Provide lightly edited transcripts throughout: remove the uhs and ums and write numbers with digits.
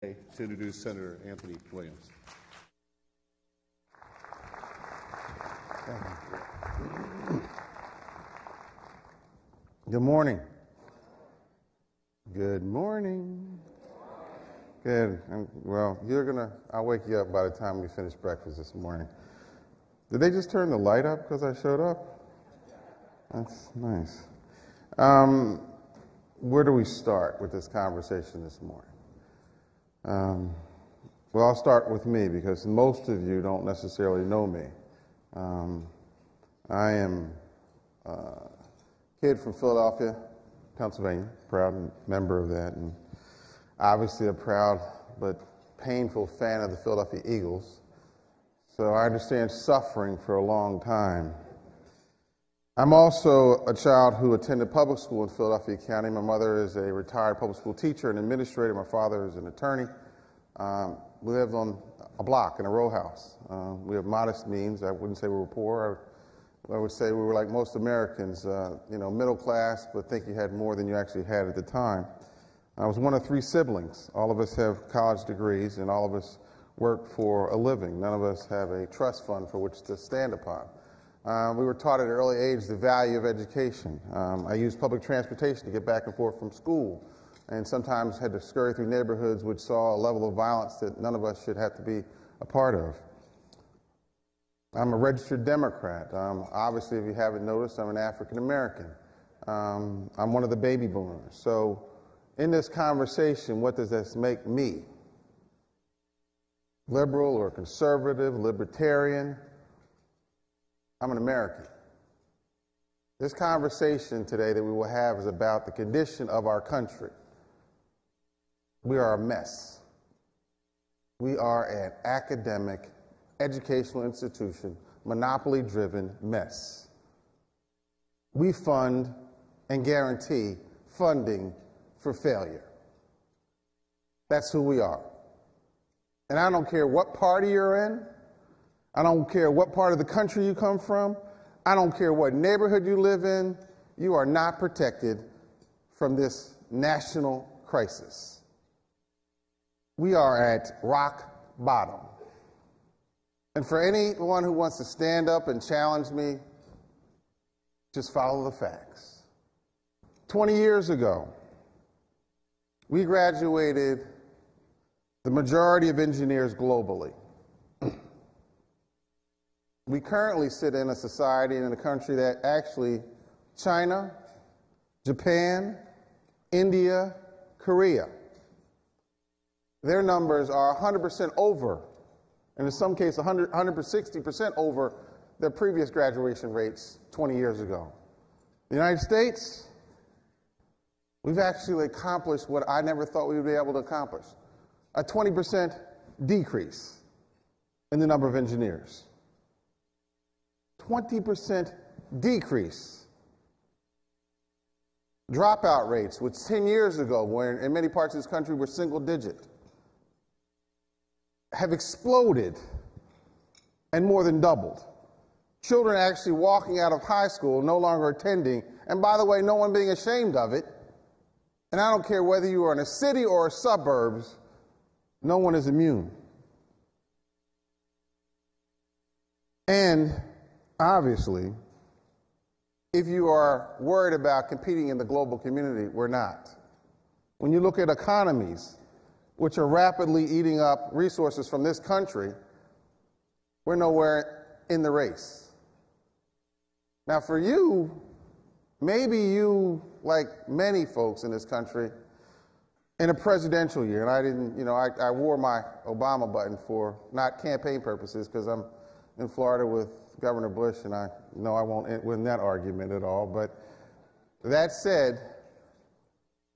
To introduce Senator Anthony Williams. Good morning. Good morning. Good. Well, I'll wake you up by the time we finish breakfast this morning. Did they just turn the light up because I showed up? That's nice. Where do we start with this conversation this morning? Well, I'll start with me because most of you don't necessarily know me. I am a kid from Philadelphia, Pennsylvania, proud member of that, and obviously a proud but painful fan of the Philadelphia Eagles. So I understand suffering for a long time. I'm also a child who attended public school in Philadelphia County. My mother is a retired public school teacher and administrator. My father is an attorney. We lived on a block in a row house. We have modest means. I wouldn't say we were poor. I would say we were like most Americans, middle class, but think you had more than you actually had at the time. I was one of 3 siblings. All of us have college degrees, and all of us work for a living. None of us have a trust fund for which to stand upon. We were taught at an early age the value of education. I used public transportation to get back and forth from school, and sometimes had to scurry through neighborhoods which saw a level of violence that none of us should have to be a part of. I'm a registered Democrat. Obviously, if you haven't noticed, I'm an African American. I'm one of the baby boomers. So in this conversation, what does this make me? Liberal or conservative, libertarian? I'm an American. This conversation today that we will have is about the condition of our country. We are a mess. We are an academic, educational institution, monopoly-driven mess. We fund and guarantee funding for failure. That's who we are. And I don't care what party you're in. I don't care what part of the country you come from. I don't care what neighborhood you live in. You are not protected from this national crisis. We are at rock bottom. And for anyone who wants to stand up and challenge me, just follow the facts. 20 years ago, we graduated the majority of engineers globally. We currently sit in a society and in a country that actually China, Japan, India, Korea, their numbers are 100% over, and in some cases 160% over their previous graduation rates 20 years ago. The United States, we've actually accomplished what I never thought we would be able to accomplish, a 20% decrease in the number of engineers. 20% decrease. Dropout rates, which 10 years ago, where in many parts of this country were single digit, have exploded and more than doubled. Children actually walking out of high school, no longer attending, and by the way, no one being ashamed of it. And I don't care whether you are in a city or suburbs, no one is immune. And obviously, if you are worried about competing in the global community, we're not. When you look at economies, which are rapidly eating up resources from this country, we're nowhere in the race. Now for you, maybe you, like many folks in this country, in a presidential year, and I didn't, I wore my Obama button for not campaign purposes because I'm in Florida with Governor Bush, and I know I won't win that argument at all. But that said,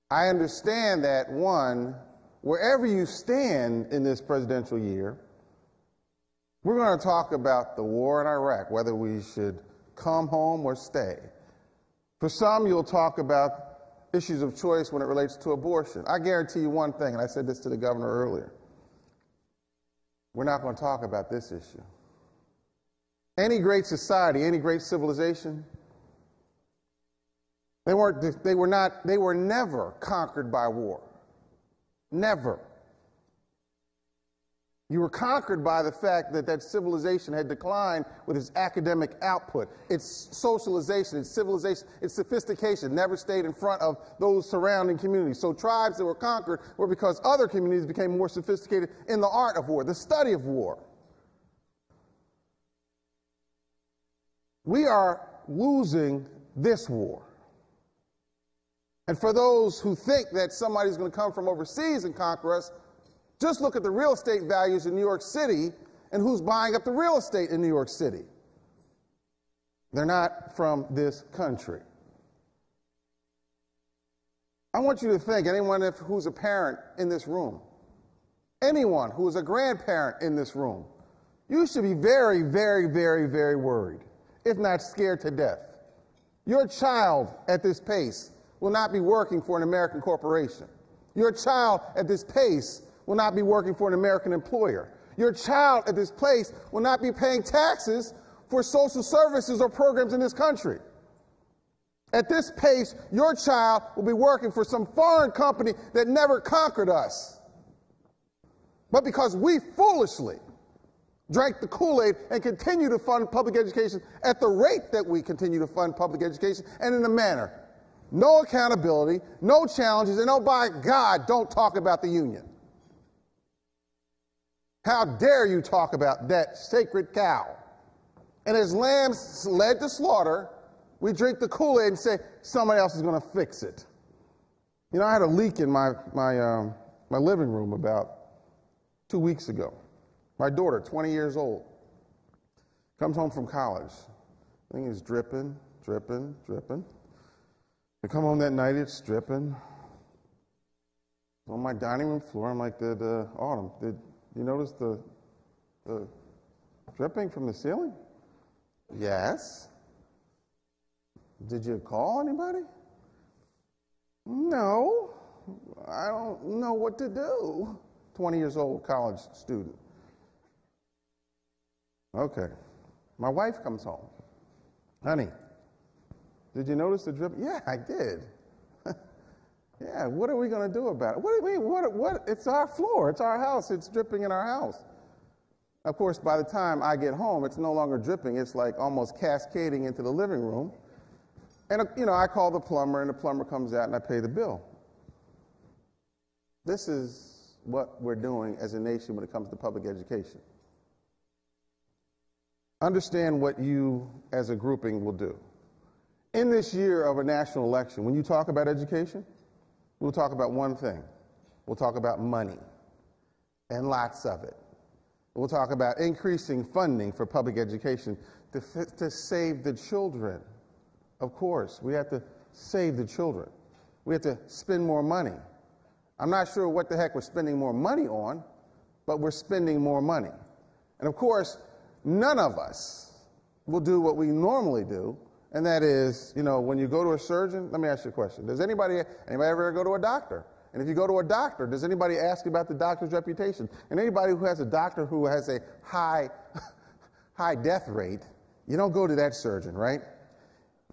I understand that, one, wherever you stand in this presidential year, we're going to talk about the war in Iraq, whether we should come home or stay. For some, you'll talk about issues of choice when it relates to abortion. I guarantee you one thing, and I said this to the governor earlier, we're not going to talk about this issue. Any great society, any great civilization, they were never conquered by war. Never. You were conquered by the fact that that civilization had declined with its academic output, its socialization, its civilization, its sophistication never stayed in front of those surrounding communities. So tribes that were conquered were because other communities became more sophisticated in the art of war, the study of war. We are losing this war. And for those who think that somebody's going to come from overseas and conquer us, just look at the real estate values in New York City and who's buying up the real estate in New York City. They're not from this country. I want you to think, anyone who's a parent in this room, anyone who is a grandparent in this room, you should be very, very, very, very worried, if not scared to death. Your child at this pace will not be working for an American corporation. Your child at this pace will not be working for an American employer. Your child at this place will not be paying taxes for social services or programs in this country. At this pace, your child will be working for some foreign company that never conquered us. But because we foolishly drank the Kool-Aid and continue to fund public education at the rate that we continue to fund public education and in a manner, no accountability, no challenges, and oh, by God, don't talk about the union. How dare you talk about that sacred cow? And as lambs led to slaughter, we drink the Kool-Aid and say, somebody else is going to fix it. You know, I had a leak in my living room about 2 weeks ago. My daughter, 20 years old, comes home from college. Thing is dripping, dripping, dripping. I come home that night, it's dripping. On my dining room floor, I'm like, Autumn, did you notice the dripping from the ceiling? Yes. Did you call anybody? No. I don't know what to do. 20 years old, college student. Okay. My wife comes home. Honey, did you notice the drip? Yeah, I did. Yeah, what are we going to do about it? What do you mean? What? It's our floor. It's our house. It's dripping in our house. Of course, by the time I get home, it's no longer dripping. It's like almost cascading into the living room. And, you know, I call the plumber, and the plumber comes out, and I pay the bill. This is what we're doing as a nation when it comes to public education. Understand what you, as a grouping, will do. In this year of a national election, when you talk about education, we'll talk about one thing. We'll talk about money, and lots of it. We'll talk about increasing funding for public education to save the children. Of course, we have to save the children. We have to spend more money. I'm not sure what the heck we're spending more money on, but we're spending more money. And of course, none of us will do what we normally do, and that is, you know, when you go to a surgeon, let me ask you a question. Does anybody ever go to a doctor? And if you go to a doctor, does anybody ask you about the doctor's reputation? And anybody who has a doctor who has a high death rate, you don't go to that surgeon, right?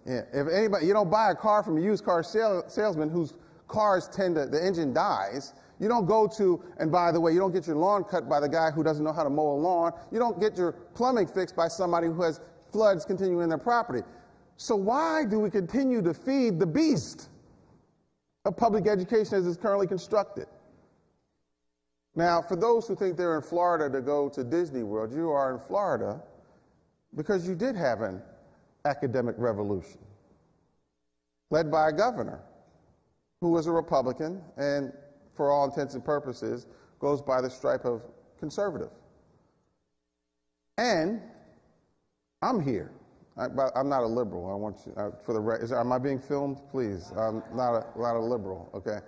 Yeah. If anybody, you don't buy a car from a used car salesman whose cars the engine dies. You don't go to, and by the way, you don't get your lawn cut by the guy who doesn't know how to mow a lawn. You don't get your plumbing fixed by somebody who has floods continuing in their property. So why do we continue to feed the beast of public education as it's currently constructed? Now, for those who think they're in Florida to go to Disney World, you are in Florida because you did have an academic revolution led by a governor who was a Republican and, for all intents and purposes, goes by the stripe of conservative. And I'm here. I'm not a liberal. I want you, am I being filmed? Please. I'm not a liberal, okay?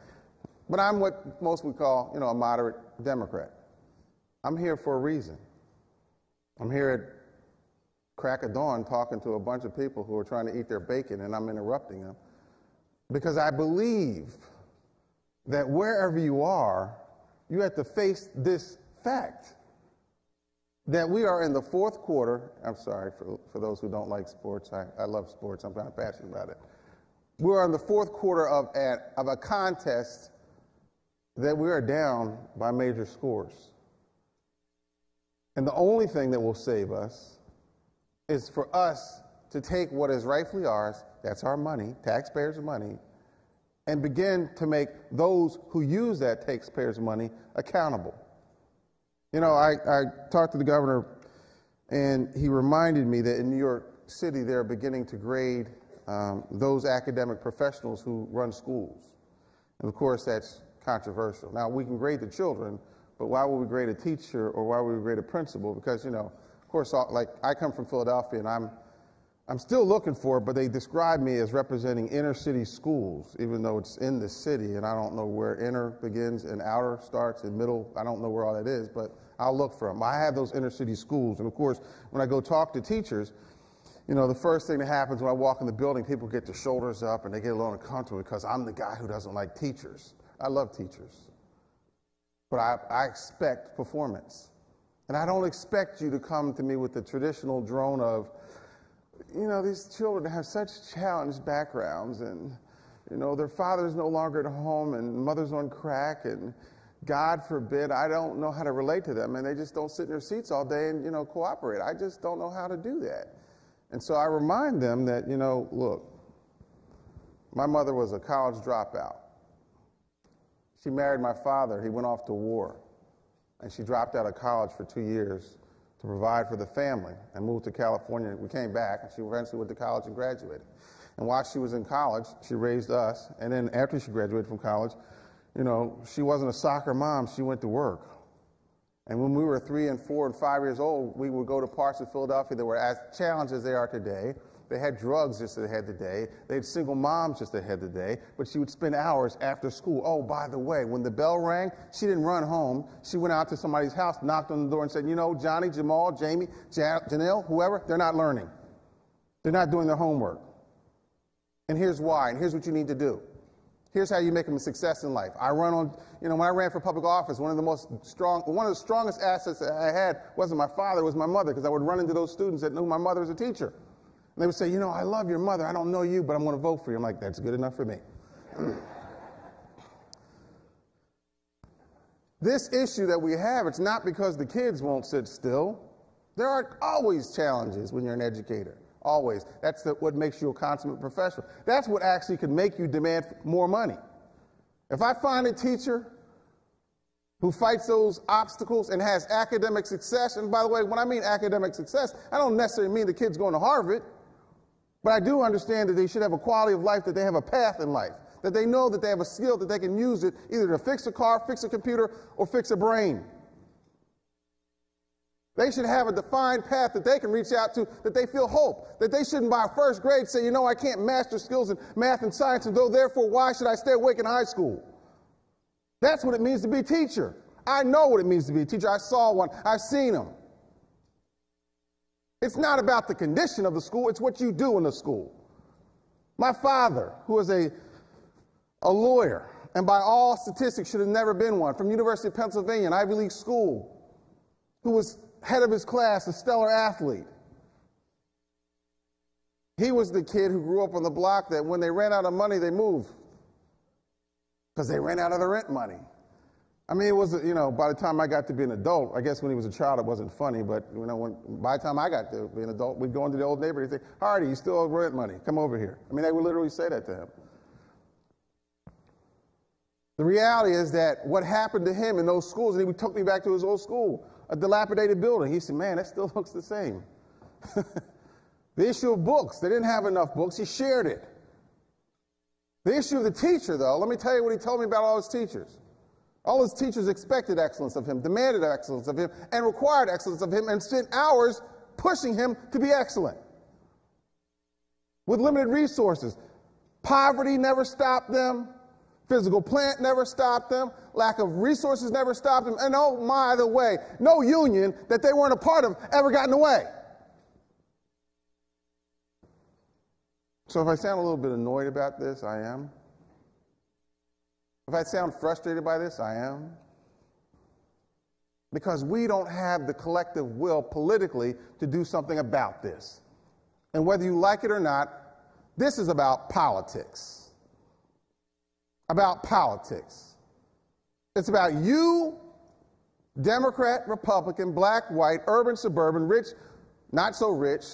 But I'm what most would call, a moderate Democrat. I'm here for a reason. I'm here at crack of dawn talking to a bunch of people who are trying to eat their bacon, and I'm interrupting them because I believe that wherever you are, you have to face this fact that we are in the fourth quarter. I'm sorry for those who don't like sports. I love sports. I'm kind of passionate about it. We're in the fourth quarter of a contest that we are down by major scores. And the only thing that will save us is for us to take what is rightfully ours, that's our money, taxpayers' money, and begin to make those who use that taxpayers' money accountable. You know, I talked to the governor, and he reminded me that in New York City they're beginning to grade those academic professionals who run schools. And of course, that's controversial. Now, we can grade the children, but why would we grade a teacher or why would we grade a principal? Because, you know, of course, like I come from Philadelphia, and I'm still looking for it, but they describe me as representing inner city schools, even though it's in the city, and I don't know where inner begins and outer starts and middle. I don't know where all that is, but I'll look for them. I have those inner city schools, and of course, when I go talk to teachers, you know, the first thing that happens when I walk in the building, people get their shoulders up and they get a little uncomfortable because I'm the guy who doesn't like teachers. I love teachers, but I expect performance. And I don't expect you to come to me with the traditional drone of, you know, these children have such challenged backgrounds, and, you know, their father's no longer at home and mother's on crack, and God forbid, I don't know how to relate to them, and they just don't sit in their seats all day and, you know, cooperate. I just don't know how to do that. And so I remind them that, you know, look, my mother was a college dropout. She married my father. He went off to war, and she dropped out of college for 2 years to provide for the family and moved to California. We came back, and she eventually went to college and graduated. And while she was in college, she raised us. And then after she graduated from college, you know, she wasn't a soccer mom. She went to work. And when we were 3 and 4 and 5 years old, we would go to parts of Philadelphia that were as challenged as they are today. They had drugs just as they had today. They had single moms just as they had today. But she would spend hours after school. Oh, by the way, when the bell rang, she didn't run home. She went out to somebody's house, knocked on the door, and said, you know, Johnny, Jamal, Jamie, Janelle, whoever, they're not learning. They're not doing their homework. And here's why, and here's what you need to do. Here's how you make them a success in life. I run on, you know, when I ran for public office, one of the strongest assets that I had wasn't my father, it was my mother, because I would run into those students that knew my mother was a teacher. And they would say, you know, I love your mother. I don't know you, but I'm going to vote for you. I'm like, that's good enough for me. This issue that we have, it's not because the kids won't sit still. There are always challenges when you're an educator. Always. That's what makes you a consummate professional. That's what actually can make you demand more money. If I find a teacher who fights those obstacles and has academic success, and by the way, when I mean academic success, I don't necessarily mean the kid's going to Harvard, but I do understand that they should have a quality of life, that they have a path in life, that they know that they have a skill, that they can use it either to fix a car, fix a computer, or fix a brain. They should have a defined path that they can reach out to, that they feel hope, that they shouldn't by first grade say, you know, I can't master skills in math and science, and therefore, why should I stay awake in high school? That's what it means to be a teacher. I know what it means to be a teacher. I saw one. I've seen them. It's not about the condition of the school. It's what you do in the school. My father, who is a lawyer, and by all statistics should have never been one, from University of Pennsylvania, an Ivy League school, who was head of his class, a stellar athlete. He was the kid who grew up on the block that when they ran out of money, they moved because they ran out of the rent money. I mean, it was, you know, by the time I got to be an adult, I guess when he was a child it wasn't funny, but, you know, by the time I got to be an adult, we'd go into the old neighborhood and say, Hardy, you still owe rent money. Come over here. I mean, they would literally say that to him. The reality is that what happened to him in those schools, and he took me back to his old school, a dilapidated building. He said, man, that still looks the same. The issue of books, they didn't have enough books. He shared it. The issue of the teacher, though, let me tell you what he told me about all his teachers. All his teachers expected excellence of him, demanded excellence of him, and required excellence of him, and spent hours pushing him to be excellent. With limited resources. Poverty never stopped them. Physical plant never stopped them. Lack of resources never stopped them. And oh, by the way, no union that they weren't a part of ever got in the way. So if I sound a little bit annoyed about this, I am. If I sound frustrated by this, I am. Because we don't have the collective will politically to do something about this. And whether you like it or not, this is about politics. About politics. It's about you Democrat, Republican, black, white, urban, suburban, rich, not so rich,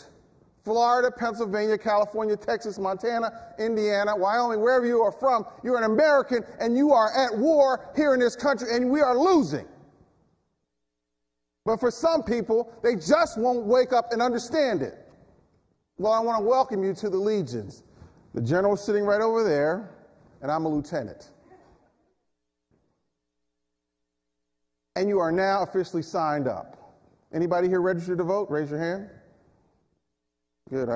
Florida, Pennsylvania, California, Texas, Montana, Indiana, Wyoming, wherever you are from, you're an American and you are at war here in this country and we are losing. But for some people, they just won't wake up and understand it. Well, I want to welcome you to the Legions. The general's sitting right over there, and I'm a lieutenant. And you are now officially signed up. Anybody here registered to vote? Raise your hand. Good.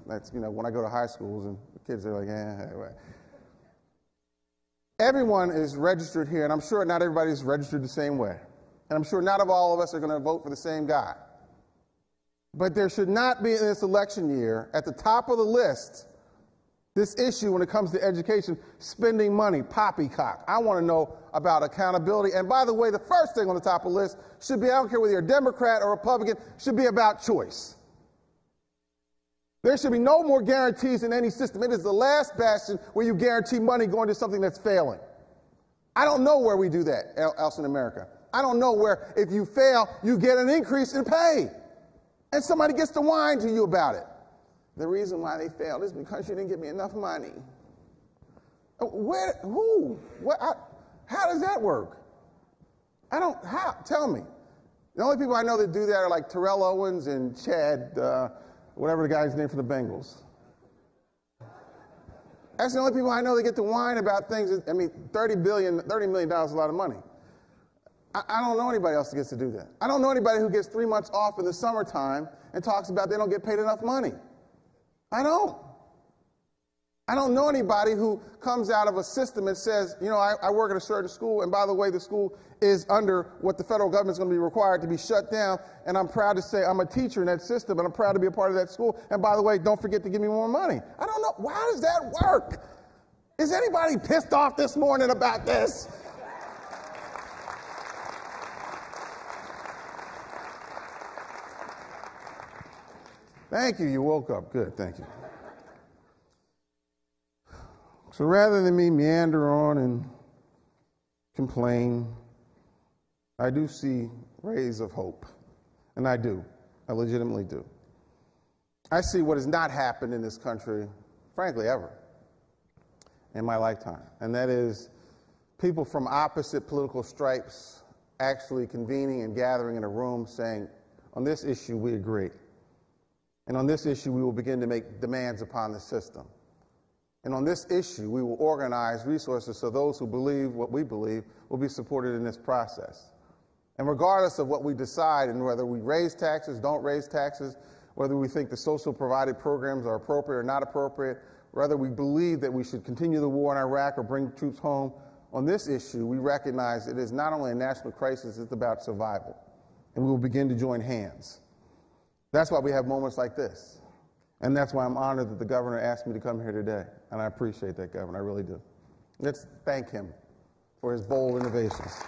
That's, when I go to high schools and the kids are like, anyway. Everyone is registered here, and I'm sure not everybody is registered the same way. And I'm sure not all of us are going to vote for the same guy. But there should not be in this election year, at the top of the list, this issue when it comes to education, spending money, poppycock. I want to know about accountability. And by the way, the first thing on the top of the list should be, I don't care whether you're a Democrat or Republican, should be about choice. There should be no more guarantees in any system. It is the last bastion where you guarantee money going to something that's failing. I don't know where we do that else in America. I don't know where if you fail, you get an increase in pay. And somebody gets to whine to you about it. The reason why they failed is because you didn't give me enough money. Where? Who? What? How does that work? How? Tell me. The only people I know that do that are like Terrell Owens and Chad, whatever the guy's name for the Bengals. That's the only people I know that get to whine about things. I mean, $30 million is a lot of money. I don't know anybody else that gets to do that. I don't know anybody who gets 3 months off in the summertime and talks about they don't get paid enough money. I don't know anybody who comes out of a system and says, I work at a certain school, and by the way, the school is under what the federal government is going to be required to be shut down, and I'm proud to say I'm a teacher in that system, and I'm proud to be a part of that school, and by the way, don't forget to give me more money. I don't know. Why does that work? Is anybody pissed off this morning about this? Thank you. You woke up. Good. Thank you. So rather than me meander on and complain, I do see rays of hope. And I do. I legitimately do. I see what has not happened in this country, frankly, ever, in my lifetime. And that is people from opposite political stripes actually convening and gathering in a room saying, on this issue, we agree. And on this issue, we will begin to make demands upon the system. And on this issue, we will organize resources so those who believe what we believe will be supported in this process. And regardless of what we decide and whether we raise taxes, don't raise taxes, whether we think the social provided programs are appropriate or not appropriate, whether we believe that we should continue the war in Iraq or bring troops home, on this issue, we recognize it is not only a national crisis, it's about survival. And we will begin to join hands. That's why we have moments like this. And that's why I'm honored that the governor asked me to come here today. And I appreciate that, Governor. I really do. Let's thank him for his bold innovations.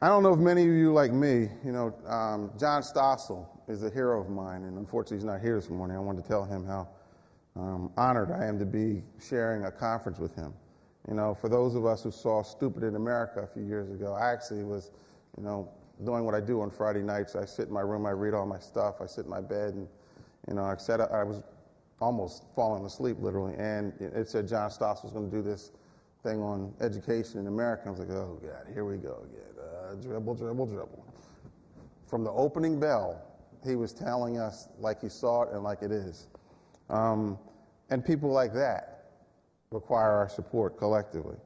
I don't know if many of you like me, John Stossel is a hero of mine, and unfortunately he's not here this morning. I wanted to tell him how honored I am to be sharing a conference with him. For those of us who saw Stupid in America a few years ago, I actually was, doing what I do on Friday nights. I sit in my room, I read all my stuff, I sit in my bed, and, I was almost falling asleep, literally, and it said John Stossel was going to do this thing on education in America. I was like, oh, God, here we go again. Dribble, dribble, dribble. From the opening bell, he was telling us like he saw it and like it is. And people like that require our support collectively.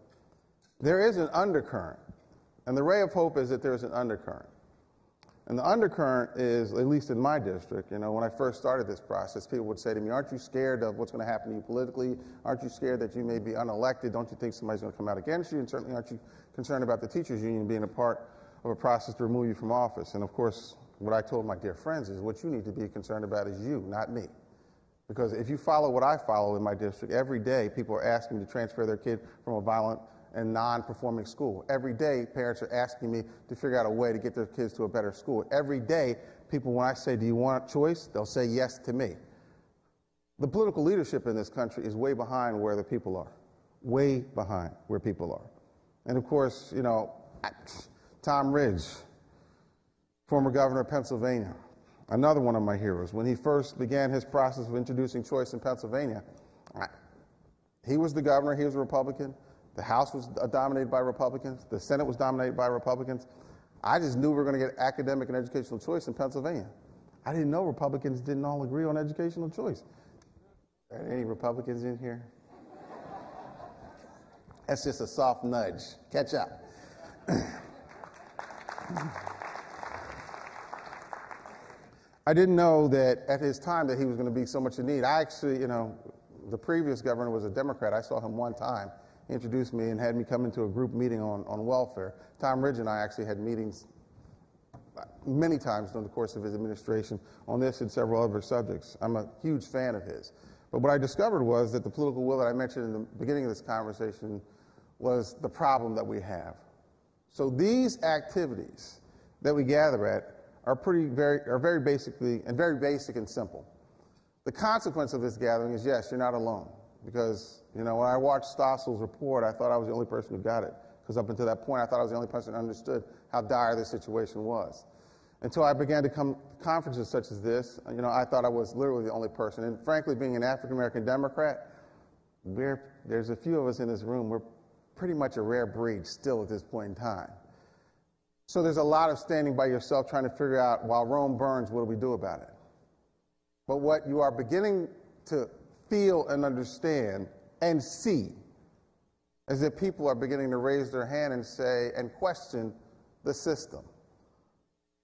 There is an undercurrent, and the ray of hope is that there is an undercurrent. And the undercurrent is, at least in my district, when I first started this process, people would say to me, aren't you scared of what's going to happen to you politically? Aren't you scared that you may be unelected? Don't you think somebody's going to come out against you? And certainly aren't you concerned about the teachers union being a part of a process to remove you from office? And of course, what I told my dear friends is what you need to be concerned about is you, not me. Because if you follow what I follow in my district, every day people are asking me to transfer their kid from a violent and non-performing school. Every day parents are asking me to figure out a way to get their kids to a better school. Every day people, when I say, do you want choice? They'll say yes to me. The political leadership in this country is way behind where the people are. way behind where people are. And of course, Tom Ridge, former governor of Pennsylvania, another one of my heroes. When he first began his process of introducing choice in Pennsylvania, he was the governor, he was a Republican. The House was dominated by Republicans. The Senate was dominated by Republicans. I just knew we were going to get academic and educational choice in Pennsylvania. I didn't know Republicans didn't all agree on educational choice. Are there any Republicans in here? That's just a soft nudge. Catch up. I didn't know that at his time that he was going to be so much in need. I actually, the previous governor was a Democrat. I saw him one time. He introduced me and had me come into a group meeting on welfare. Tom Ridge and I actually had meetings many times during the course of his administration on this and several other subjects. I'm a huge fan of his. But what I discovered was that the political will that I mentioned in the beginning of this conversation was the problem that we have. So these activities that we gather at are very basic and simple. The consequence of this gathering is, yes, you're not alone. Because, when I watched Stossel's report, I thought I was the only person who got it. Because up until that point, I thought I was the only person who understood how dire the situation was. Until I began to come to conferences such as this, I thought I was literally the only person. And frankly, being an African-American Democrat, there's a few of us in this room, we're pretty much a rare breed still at this point in time. So there's a lot of standing by yourself trying to figure out, while Rome burns, what do we do about it? But what you are beginning to feel and understand and see is that people are beginning to raise their hand and say and question the system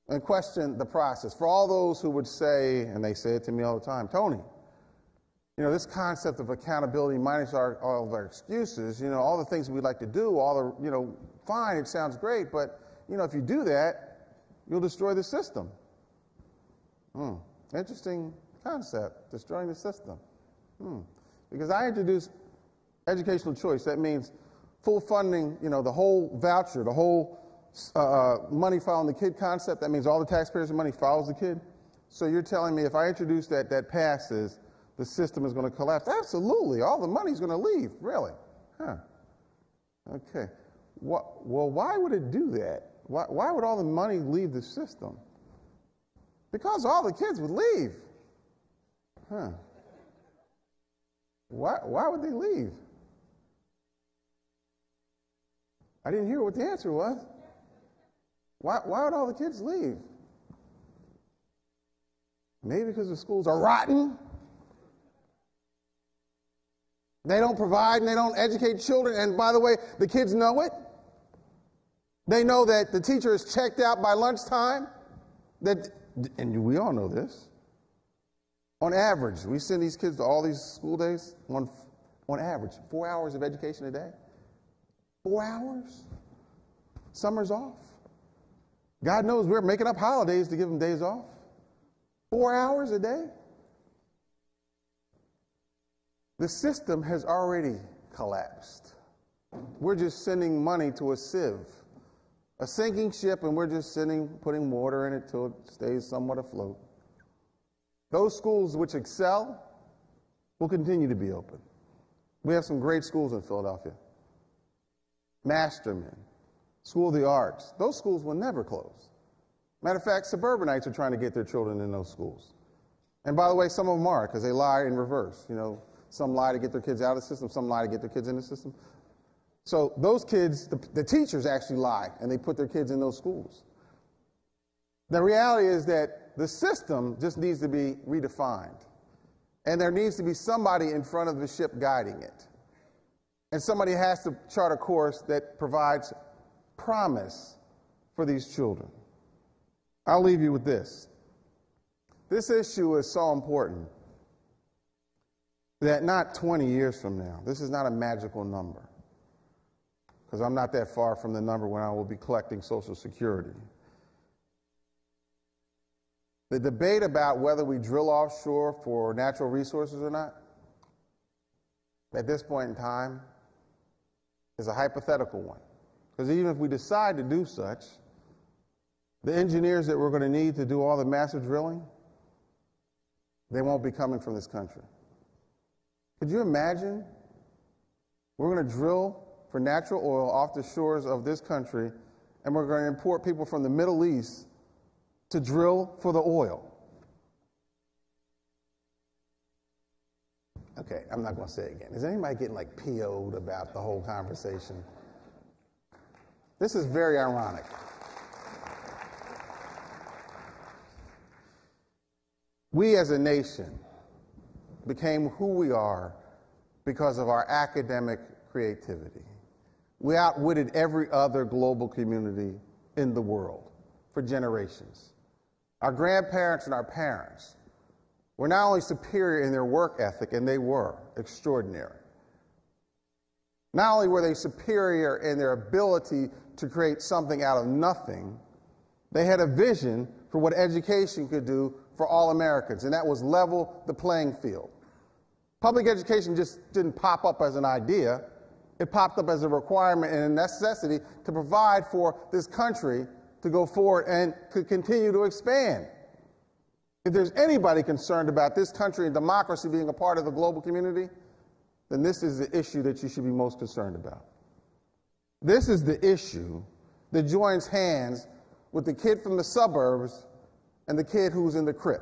and question the process. For all those who would say, and they say it to me all the time, Tony, this concept of accountability minus all of our excuses, all the things we'd like to do, fine, it sounds great, but, if you do that, you'll destroy the system. Interesting concept, destroying the system. Because I introduced educational choice. That means full funding, the whole voucher, the whole money following the kid concept. That means all the taxpayers' money follows the kid. So you're telling me if I introduce that passes, the system is going to collapse? Absolutely. All the money's going to leave. Really? Huh. Okay. Well, why would it do that? Why would all the money leave the system? Because all the kids would leave. Huh. Why would they leave? I didn't hear what the answer was. Why would all the kids leave? Maybe because the schools are rotten. They don't provide and they don't educate children. And by the way, the kids know it. They know that the teacher is checked out by lunchtime. And we all know this. On average, we send these kids to all these school days, on average, 4 hours of education a day. 4 hours? Summer's off. God knows we're making up holidays to give them days off. 4 hours a day? The system has already collapsed. We're just sending money to a sieve, a sinking ship, and we're just putting water in it till it stays somewhat afloat. Those schools which excel will continue to be open. We have some great schools in Philadelphia. Masterman, School of the Arts. Those schools will never close. Matter of fact, suburbanites are trying to get their children in those schools. And by the way, some of them are, because they lie in reverse. Some lie to get their kids out of the system, some lie to get their kids in the system. So those kids, the teachers actually lie, and they put their kids in those schools. The reality is that the system just needs to be redefined. And there needs to be somebody in front of the ship guiding it. And somebody has to chart a course that provides promise for these children. I'll leave you with this. This issue is so important that not 20 years from now, this is not a magical number, because I'm not that far from the number when I will be collecting Social Security. The debate about whether we drill offshore for natural resources or not, at this point in time, is a hypothetical one. Because even if we decide to do such, the engineers that we're going to need to do all the massive drilling, they won't be coming from this country. Could you imagine We're going to drill for natural oil off the shores of this country, and we're going to import people from the Middle East to drill for the oil. Okay, I'm not going to say it again. Is anybody getting like PO'd about the whole conversation? This is very ironic. We as a nation became who we are because of our academic creativity. We outwitted every other global community in the world for generations. Our grandparents and our parents were not only superior in their work ethic, and they were extraordinary. Not only were they superior in their ability to create something out of nothing, they had a vision for what education could do for all Americans, and that was level the playing field. Public education just didn't pop up as an idea. It popped up as a requirement and a necessity to provide for this country to go forward and to continue to expand. If there's anybody concerned about this country and democracy being a part of the global community, then this is the issue that you should be most concerned about. This is the issue that joins hands with the kid from the suburbs and the kid who's in the crib.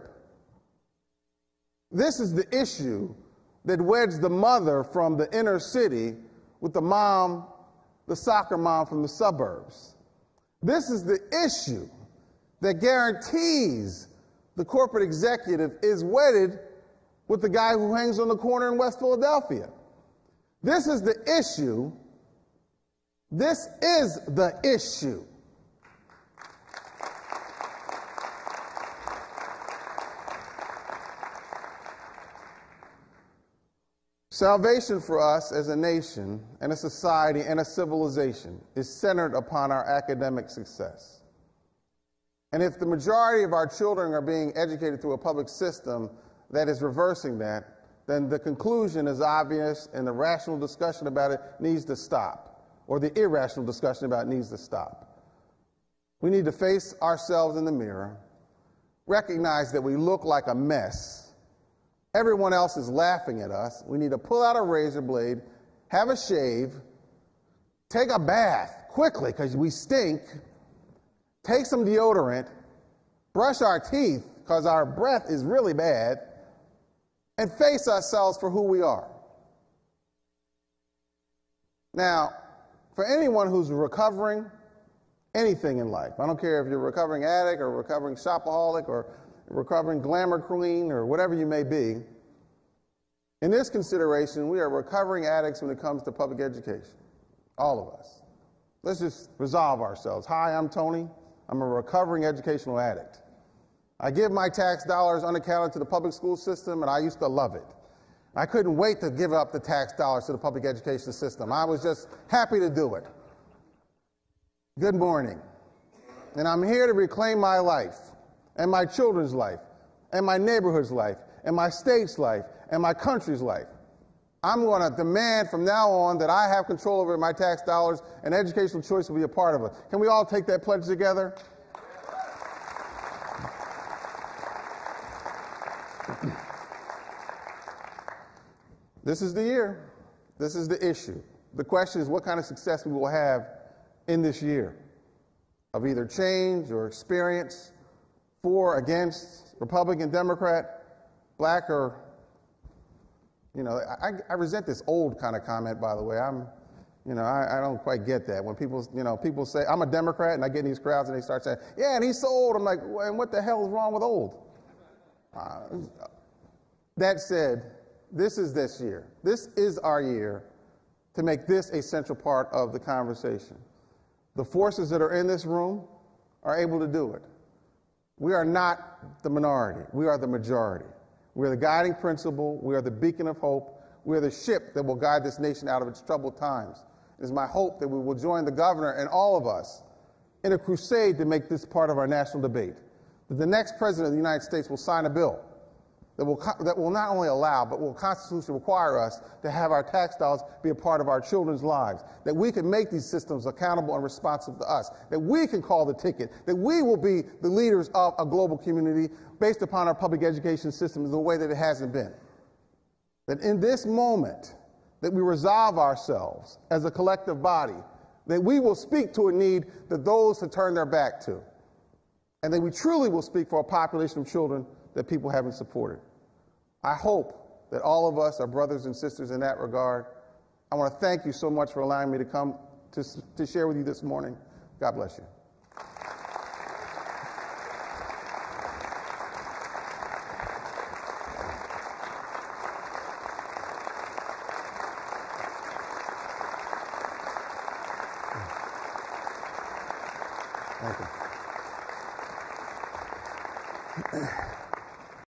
This is the issue that weds the mother from the inner city with the mom, the soccer mom from the suburbs. This is the issue that guarantees the corporate executive is wedded with the guy who hangs on the corner in West Philadelphia. This is the issue. This is the issue. Salvation for us as a nation and a society and a civilization is centered upon our academic success. And if the majority of our children are being educated through a public system that is reversing that, then the conclusion is obvious and the rational discussion about it needs to stop, or the irrational discussion about it needs to stop. We need to face ourselves in the mirror, recognize that we look like a mess. Everyone else is laughing at us. We need to pull out a razor blade, have a shave, take a bath quickly because we stink, take some deodorant, brush our teeth because our breath is really bad, and face ourselves for who we are. Now, for anyone who's recovering anything in life, I don't care if you're a recovering addict or a recovering shopaholic or recovering glamour queen or whatever you may be, in this consideration, we are recovering addicts when it comes to public education. All of us. Let's just resolve ourselves. Hi, I'm Tony. I'm a recovering educational addict. I give my tax dollars unaccounted to the public school system, and I used to love it. I couldn't wait to give up the tax dollars to the public education system. I was just happy to do it. Good morning. And I'm here to reclaim my life, and my children's life, and my neighborhood's life, and my state's life, and my country's life. I'm going to demand from now on that I have control over my tax dollars, and educational choice will be a part of it. Can we all take that pledge together? This is the year. This is the issue. The question is what kind of success we will have in this year of either change or experience, for, against, Republican, Democrat, black, or, I resent this old kind of comment, by the way. I don't quite get that. When people say, I'm a Democrat, and I get in these crowds and they start saying, yeah, and he's so old. I'm like, well, and what the hell is wrong with old? That said, this is this year. This is our year to make this a central part of the conversation. The forces that are in this room are able to do it. We are not the minority. We are the majority. We are the guiding principle. We are the beacon of hope. We are the ship that will guide this nation out of its troubled times. It is my hope that we will join the governor and all of us in a crusade to make this part of our national debate. That the next president of the United States will sign a bill that will not only allow, but will constitutionally require us to have our tax dollars be a part of our children's lives, that we can make these systems accountable and responsive to us, that we can call the ticket, that we will be the leaders of a global community based upon our public education system in the way that it hasn't been. That in this moment, that we resolve ourselves as a collective body, that we will speak to a need that those have turned their back to, and that we truly will speak for a population of children that people haven't supported. I hope that all of us are brothers and sisters in that regard. I want to thank you so much for allowing me to come to share with you this morning. God bless you. Thank you.